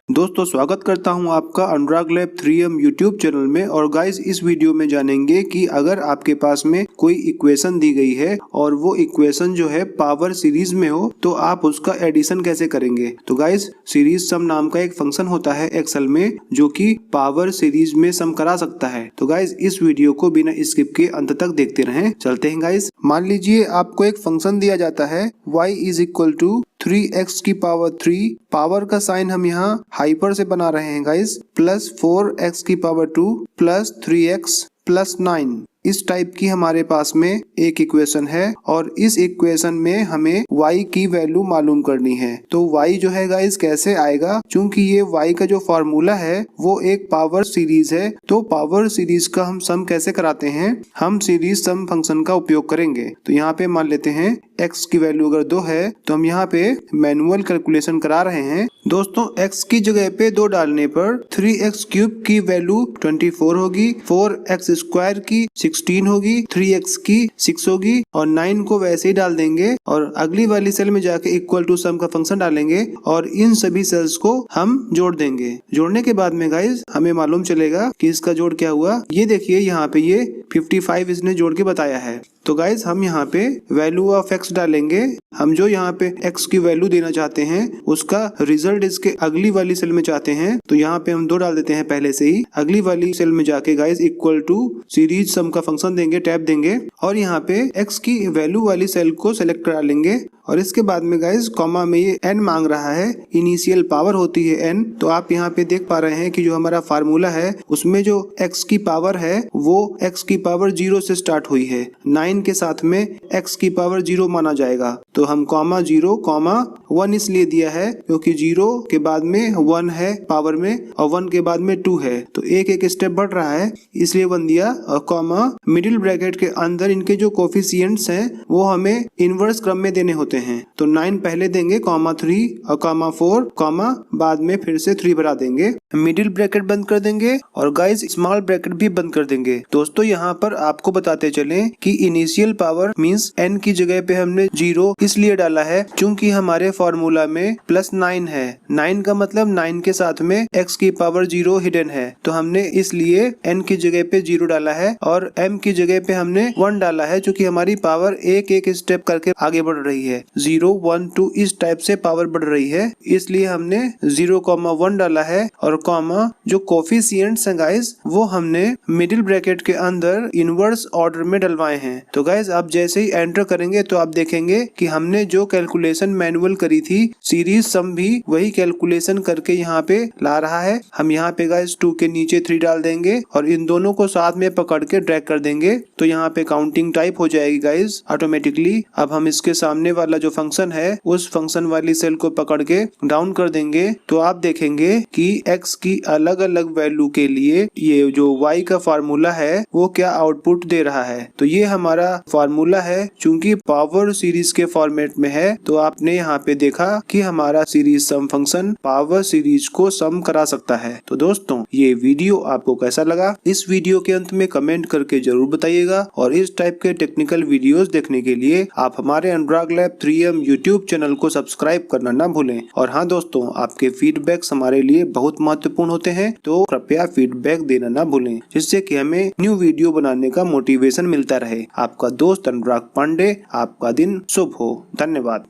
दोस्तों स्वागत करता हूं आपका अनुराग लैब 3M यूट्यूब चैनल में। और गाइस इस वीडियो में जानेंगे कि अगर आपके पास में कोई इक्वेशन दी गई है और वो इक्वेशन जो है पावर सीरीज में हो तो आप उसका एडिशन कैसे करेंगे। तो गाइस सीरीज सम नाम का एक फंक्शन होता है एक्सेल में जो कि पावर सीरीज में सम करा सकता है। तो गाइस इस वीडियो को बिना स्किप के अंत तक देखते रहें। चलते हैं गाइस। मान लीजिए आपको एक फंक्शन दिया जाता है y is equal to 3x की पावर 3, पावर का साइन हम यहाँ हाइपर से बना रहे हैं गाइस, प्लस 4x की पावर 2 प्लस 3x प्लस 9। इस टाइप की हमारे पास में एक इक्वेशन है और इस इक्वेशन में हमें y की वैल्यू मालूम करनी है। तो y जो है गाइस कैसे आएगा, क्योंकि ये y का जो फॉर्मूला है वो एक पावर सीरीज है। तो पावर सीरीज का हम सम कैसे कराते हैं, हम सीरीज सम फंक्शन का उपयोग करेंगे। तो यहाँ पे मान लेते हैं x की वैल्यू अगर 2 है तो हम यहाँ पे मैनुअल कैलकुलेशन करा रहे हैं। दोस्तों x की जगह पे 2 डालने पर 3x क्यूब की वैल्यू 24 होगी, 4x स्क्वायर की 16 होगी, 3x की 6 होगी और 9 को वैसे ही डाल देंगे और अगली वाली सेल में जाके इक्वल टू सम का फंक्शन डालेंगे और इन सभी सेल्स को हम जोड़ देंगे। जोड़ने के बाद में गाइस हमें मालूम चलेगा कि इसका जोड़ क्या हुआ। ये देखिए यहाँ पे ये 55 इसने जोड़ के बताया है। तो गाइस हम यहाँ पे वैल्यू ऑफ x डालेंगे। हम जो यहाँ पे x की वैल्यू देना चाहते हैं उसका रिजल्ट इसके अगली वाली सेल में चाहते हैं तो यहाँ पे हम 2 डाल देते हैं पहले से ही। अगली वाली सेल में जाके गाइस इक्वल टू सीरीज सम का फंक्शन देंगे, टैब देंगे और यहाँ पे x की वैल्यू वाली सेल को सिलेक्ट करा लेंगे। और इसके बाद में गाइस कॉमा में ये n मांग रहा है, इनिशियल पावर होती है n। तो आप यहाँ पे देख पा रहे हैं कि जो हमारा फार्मूला है उसमें जो x की पावर है वो x की पावर 0 से स्टार्ट हुई है। 9 के साथ में x की पावर 0 माना जाएगा। तो हम कॉमा 0 कॉमा 1 इसलिए दिया है क्योंकि 0 के बाद में 1 है पावर में और 1 के बाद में 2 है, तो एक एक स्टेप बढ़ रहा है इसलिए 1 दिया। और कॉमा मिडिल ब्रैकेट के अंदर इनके जो कोफिशिएंट्स हैं वो हमें इनवर्स क्रम में देने होते हैं। तो 9 पहले देंगे, कॉमा 3 और कॉमा 4 कॉमा बाद में फिर से 3 बढ़ा देंगे। मिडिल ब्रैकेट बंद कर देंगे और गाइस स्मॉल ब्रैकेट भी बंद कर देंगे। दोस्तों यहाँ पर आपको बताते चले कि इनिशियल पावर मींस n की जगह पे हमने 0 इसलिए डाला है क्योंकि हमारे फॉर्मूला में प्लस 9 है। 9 का मतलब 9 के साथ में x की पावर 0 हिडन है, तो हमने इसलिए n की जगह पे 0 डाला है और m की जगह पे हमने 1 डाला है क्योंकि हमारी पावर एक एक स्टेप करके आगे बढ़ रही है। 0 1 2 इस टाइप से पावर बढ़ रही है, इसलिए हमने 0,1 डाला है और कॉमा जो कोफिशिएंट्स हैं गाइस वो हमने मिडिल ब्रैकेट के अंदर इनवर्स ऑर्डर में डलवाए हैं। तो गाइस आप जैसे ही एंटर करेंगे तो आप देखेंगे कि हमने जो कैलकुलेशन मैनुअल करी थी सीरीज सम भी वही कैलकुलेशन करके यहाँ पे ला रहा है। हम यहाँ पे गाइस 2 के नीचे 3 डाल देंगे और इन दोनों को साथ में पकड़ के ड्रैग कर देंगे तो यहाँ पे काउंटिंग टाइप हो जाएगी गाइस ऑटोमेटिकली। अब हम इसके सामने वाला जो फंक्शन है उस फंक्शन वाली सेल को पकड़ के डाउन कर देंगे तो आप देखेंगे कि x की अलग अलग वैल्यू के लिए ये जो y का फार्मूला है वो क्या आउटपुट दे रहा है। तो ये हमारा फार्मूला है, चूंकि पावर सीरीज के फॉर्मेट में है तो आपने यहाँ पे देखा कि हमारा सीरीज सम फंक्शन पावर सीरीज को सम करा सकता है। तो दोस्तों ये वीडियो आपको कैसा लगा, इस वीडियो के अंत में कमेंट करके जरूर बताइएगा और इस टाइप के टेक्निकल वीडियोस देखने के लिए आप हमारे अनुराग लैब 3M यूट्यूब चैनल को सब्सक्राइब करना ना भूलें। और हाँ दोस्तों, आपके फीडबैक्स हमारे लिए बहुत महत्वपूर्ण होते हैं तो कृपया फीडबैक देना ना भूलें, जिससे कि हमें न्यू वीडियो बनाने का मोटिवेशन मिलता रहे। आपका दोस्त अनुराग पांडे, आपका दिन शुभ हो। धन्यवाद।